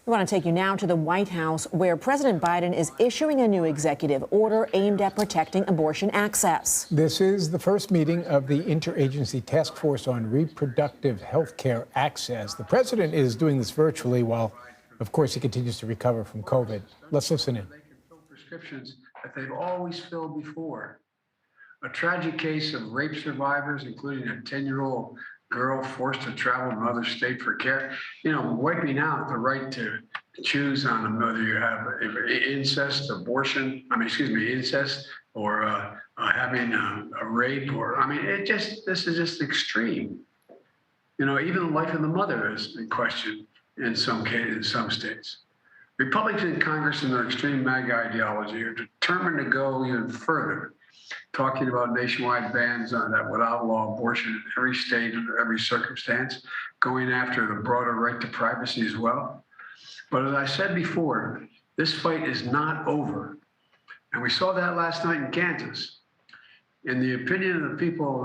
I want to take you now to the White House, where President Biden is issuing a new executive order aimed at protecting abortion access. This is the first meeting of the Interagency Task Force on Reproductive Health Care Access. The president is doing this virtually while, of course, he continues to recover from COVID. Let's listen in. They can fill prescriptions that they've always filled before. A tragic case of rape survivors, including a 10-year-old girl forced to travel to another state for care, wiping out the right to choose on whether you have incest, incest, or having a rape, this is just extreme. Even the life of the mother is in question in some cases, in some states. Republicans in Congress and their extreme MAGA ideology are determined to go even further, talking about nationwide bans that would outlaw abortion in every state under every circumstance, going after the broader right to privacy as well. But as I said before, this fight is not over. And we saw that last night in Kansas. In the opinion of the people,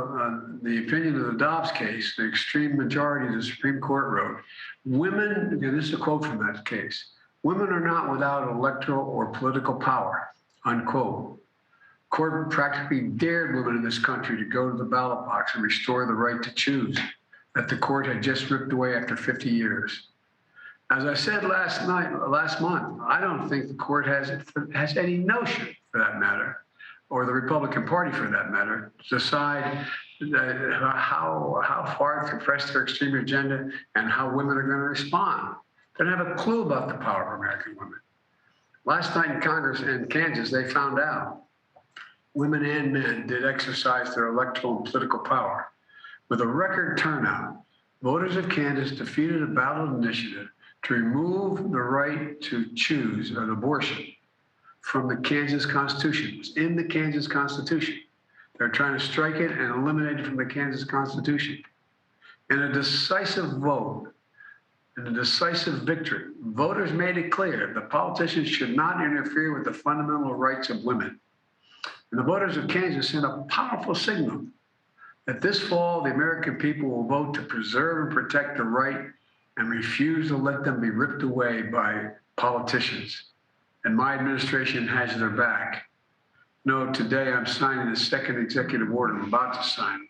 the opinion of the Dobbs case, the extreme majority of the Supreme Court wrote, women, and this is a quote from that case, women are not without electoral or political power, unquote. Court practically dared women in this country to go to the ballot box and restore the right to choose that the court had just ripped away after 50 years. As I said last month, I don't think the court has any notion, for that matter, or the Republican Party, for that matter, to decide how far to press their extreme agenda and how women are going to respond. They don't have a clue about the power of American women. Last night in Congress and Kansas, they found out women and men did exercise their electoral and political power. With a record turnout, voters of Kansas defeated a ballot initiative to remove the right to choose an abortion from the Kansas Constitution. It was in the Kansas Constitution. They're trying to strike it and eliminate it from the Kansas Constitution. In a decisive vote, in a decisive victory, voters made it clear that politicians should not interfere with the fundamental rights of women. And the voters of Kansas sent a powerful signal that this fall, the American people will vote to preserve and protect the right and refuse to let them be ripped away by politicians. And my administration has their back. No, today I'm signing the second executive order I'm about to sign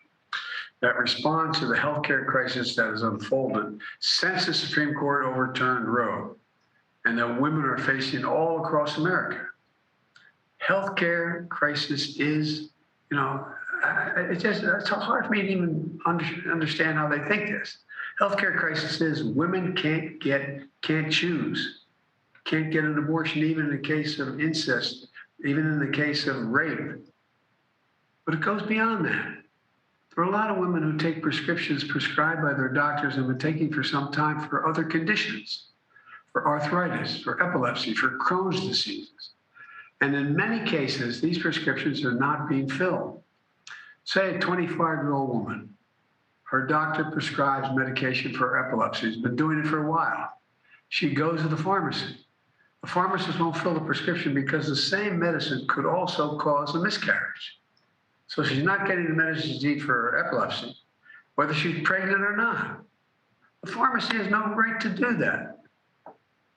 that responds to the healthcare crisis that has unfolded since the Supreme Court overturned Roe and that women are facing all across America. Healthcare crisis is, it's hard for me to even understand how they think this. Healthcare crisis is women can't choose, can't get an abortion even in the case of incest, even in the case of rape. But it goes beyond that. There are a lot of women who take prescriptions prescribed by their doctors and have been taking for some time for other conditions, for arthritis, for epilepsy, for Crohn's diseases. And in many cases, these prescriptions are not being filled. Say a 25-year-old woman, her doctor prescribes medication for epilepsy, has been doing it for a while. She goes to the pharmacy. The pharmacist won't fill the prescription because the same medicine could also cause a miscarriage. So she's not getting the medicine she needs for her epilepsy, whether she's pregnant or not. The pharmacy has no right to do that.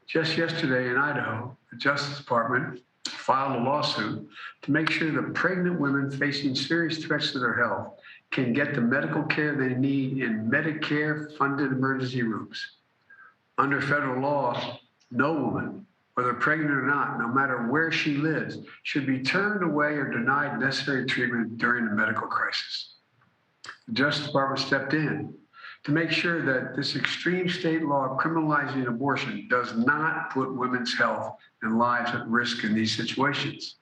Just yesterday in Idaho, the Justice Department filed a lawsuit to make sure that pregnant women facing serious threats to their health can get the medical care they need in Medicare-funded emergency rooms. Under federal law, no woman, whether pregnant or not, no matter where she lives, should be turned away or denied necessary treatment during a medical crisis. The Justice Department stepped in to make sure that this extreme state law criminalizing abortion does not put women's health and lives at risk in these situations.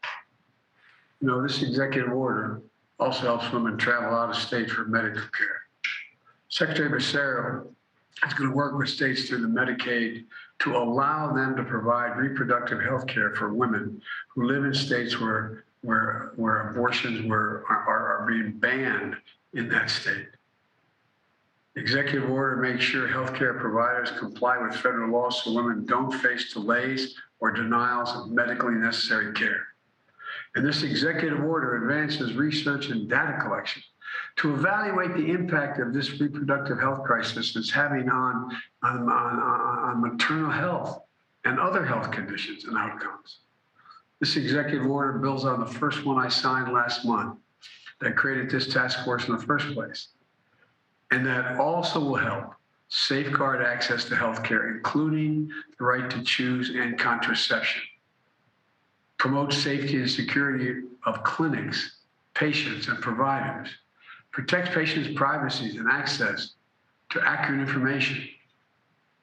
This executive order also helps women travel out of state for medical care. Secretary Becerra is going to work with states through the Medicaid to allow them to provide reproductive health care for women who live in states where abortions are being banned in that state. The executive order makes sure healthcare providers comply with federal laws so women don't face delays or denials of medically necessary care. And this executive order advances research and data collection to evaluate the impact of this reproductive health crisis it's having on maternal health and other health conditions and outcomes. This executive order builds on the first one I signed last month that created this task force in the first place. And that also will help safeguard access to health care, including the right to choose and contraception, promote safety and security of clinics, patients, and providers, protects patients' privacy and access to accurate information.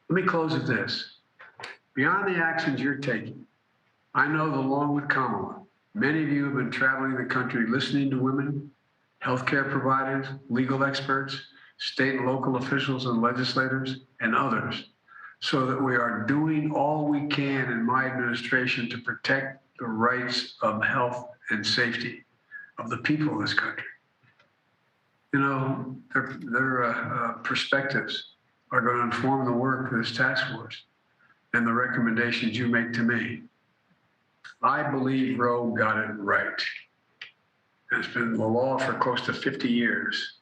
Let me close with this. Beyond the actions you're taking, I know that along with Kamala, many of you have been traveling the country listening to women, healthcare providers, legal experts, state and local officials and legislators, and others, so that we are doing all we can in my administration to protect the rights of health and safety of the people of this country. You know, their perspectives are going to inform the work of this task force and the recommendations you make to me. I believe Roe got it right. It's been the law for close to 50 years.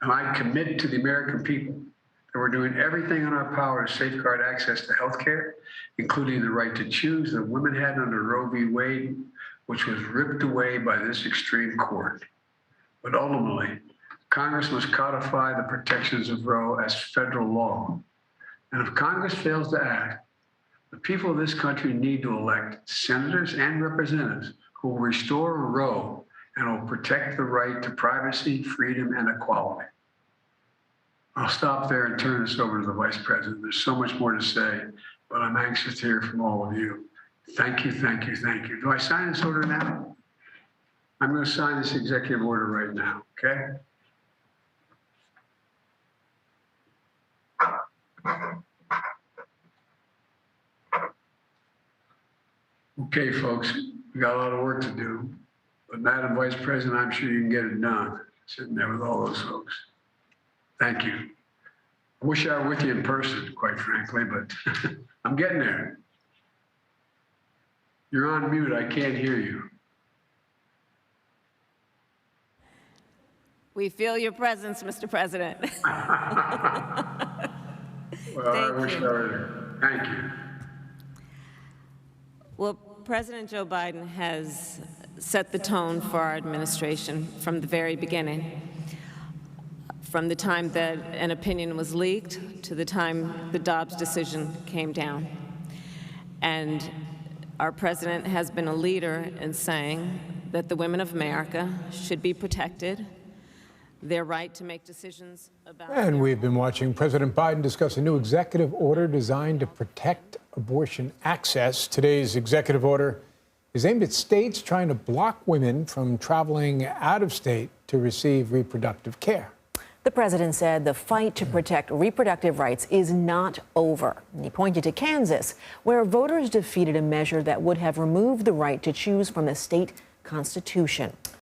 And I commit to the American people that we're doing everything in our power to safeguard access to health care, including the right to choose that women had under Roe v. Wade, which was ripped away by this extreme court. But ultimately, Congress must codify the protections of Roe as federal law. And if Congress fails to act, the people of this country need to elect senators and representatives who will restore Roe and will protect the right to privacy, freedom, and equality. I'll stop there and turn this over to the Vice President. There's so much more to say, but I'm anxious to hear from all of you. Thank you, thank you, thank you. Do I sign this order now? I'm going to sign this executive order right now, okay? Okay, folks, we got a lot of work to do, but Madam Vice President, I'm sure you can get it done, sitting there with all those folks. Thank you. I wish I were with you in person, quite frankly, but I'm getting there. You're on mute, I can't hear you. We feel your presence, Mr. President. Well, I wish I were there. Thank you. Well, President Joe Biden has set the tone for our administration from the very beginning, from the time that an opinion was leaked to the time the Dobbs decision came down. And our president has been a leader in saying that the women of America should be protected, their right to make decisions about... And we've been watching President Biden discuss a new executive order designed to protect abortion access. Today's executive order is aimed at states trying to block women from traveling out of state to receive reproductive care. The president said the fight to protect reproductive rights is not over. He pointed to Kansas, where voters defeated a measure that would have removed the right to choose from the state constitution.